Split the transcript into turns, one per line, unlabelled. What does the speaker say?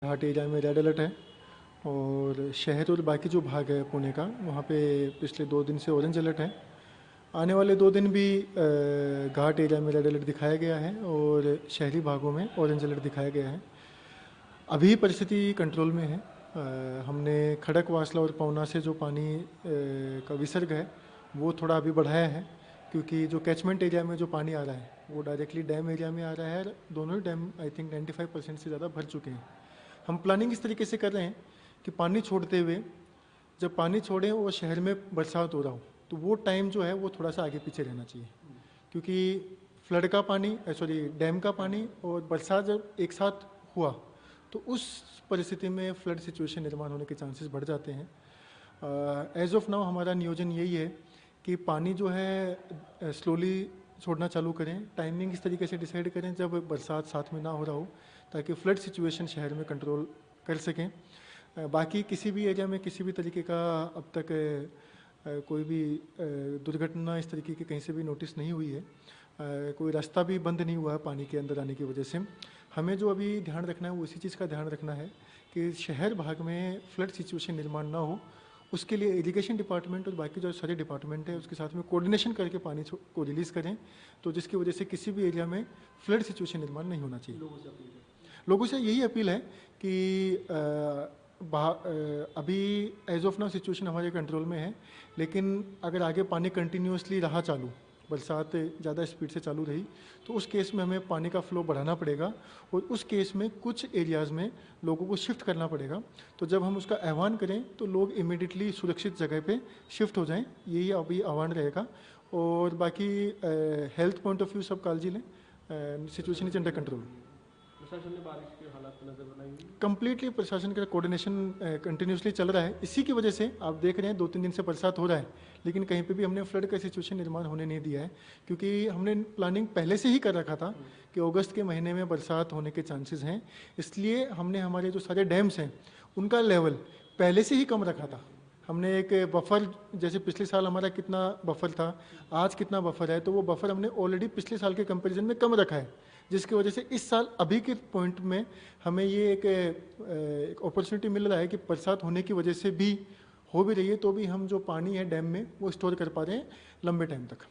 घाट area में red alert है और शहर और बाकी जो भाग है पुणे का वहाँ पे पिछले 2 दिन से ऑरेंज अलर्ट है। आने वाले 2 दिन भी घाट एरिया में रेड अलर्ट दिखाया गया है और शहरी भागों में ऑरेंज अलर्ट दिखाया गया है। अभी परिस्थिति कंट्रोल में है। हमने खड़कवासला और पवना से जो पानी का विसर्ग है वो थोड़ा अभी बढ़ाया है, क्योंकि जो कैचमेंट एरिया में जो पानी आ रहा है वो डायरेक्टली डैम एरिया में आ रहा है। दोनों ही डैम आई थिंक 95% से ज़्यादा भर चुके हैं। हम प्लानिंग इस तरीके से कर रहे हैं कि पानी छोड़ते हुए जब पानी छोड़ें और शहर में बरसात हो रहा हो तो वो टाइम जो है वो थोड़ा सा आगे पीछे रहना चाहिए, क्योंकि फ्लड का पानी डैम का पानी और बरसात जब एक साथ हुआ तो उस परिस्थिति में फ्लड सिचुएशन निर्माण होने के चांसेस बढ़ जाते हैं। एज ऑफ नाउ हमारा नियोजन यही है कि पानी जो है स्लोली छोड़ना चालू करें। टाइमिंग इस तरीके से डिसाइड करें जब बरसात साथ में ना हो रहा हो, ताकि फ्लड सिचुएशन शहर में कंट्रोल कर सकें। बाकी किसी भी एरिया में किसी भी तरीके का अब तक कोई भी दुर्घटना इस तरीके की कहीं से भी नोटिस नहीं हुई है। कोई रास्ता भी बंद नहीं हुआ है पानी के अंदर आने की वजह से। हमें जो अभी ध्यान रखना है वो इसी चीज़ का ध्यान रखना है कि शहर भाग में फ्लड सिचुएशन निर्माण ना हो। उसके लिए इरिगेशन डिपार्टमेंट और बाकी जो सारे डिपार्टमेंट है उसके साथ में कोऑर्डिनेशन करके पानी को रिलीज़ करें, तो जिसकी वजह से किसी भी एरिया में फ्लड सिचुएशन निर्माण नहीं होना चाहिए। लोगों से यही अपील है कि अभी एज ऑफ नाउ सिचुएशन हमारे कंट्रोल में है, लेकिन अगर आगे पानी कंटिन्यूसली रहा चालू, बरसात ज़्यादा स्पीड से चालू रही, तो उस केस में हमें पानी का फ्लो बढ़ाना पड़ेगा और उस केस में कुछ एरियाज़ में लोगों को शिफ्ट करना पड़ेगा। तो जब हम उसका आह्वान करें तो लोग इमीडिएटली सुरक्षित जगह पे शिफ्ट हो जाएं, यही अभी आह्वान रहेगा। और बाकी हेल्थ पॉइंट ऑफ व्यू सब काळजी लें, सिचुएशन इज अंडर कंट्रोल।
प्रशासन ने बारिश के हालात पर नजर बनाई हुई है।
कंप्लीटली प्रशासन का कोऑर्डिनेशन कंटिन्यूसली चल रहा है। इसी की वजह से आप देख रहे हैं 2-3 दिन से बरसात हो रहा है, लेकिन कहीं पे भी हमने फ्लड का सिचुएशन निर्माण होने नहीं दिया है, क्योंकि हमने प्लानिंग पहले से ही कर रखा था कि अगस्त के महीने में बरसात होने के चांसेस हैं। इसलिए हमने हमारे जो सारे डैम्स हैं उनका लेवल पहले से ही कम रखा था। हमने एक बफर, जैसे पिछले साल हमारा कितना बफर था, आज कितना बफर है, तो वो बफर हमने ऑलरेडी पिछले साल के कंपैरिजन में कम रखा है, जिसकी वजह से इस साल अभी के पॉइंट में हमें ये एक अपॉर्चुनिटी मिल रहा है कि बरसात होने की वजह से भी हो भी रही है तो भी हम जो पानी है डैम में वो स्टोर कर पा रहे हैं लंबे टाइम तक।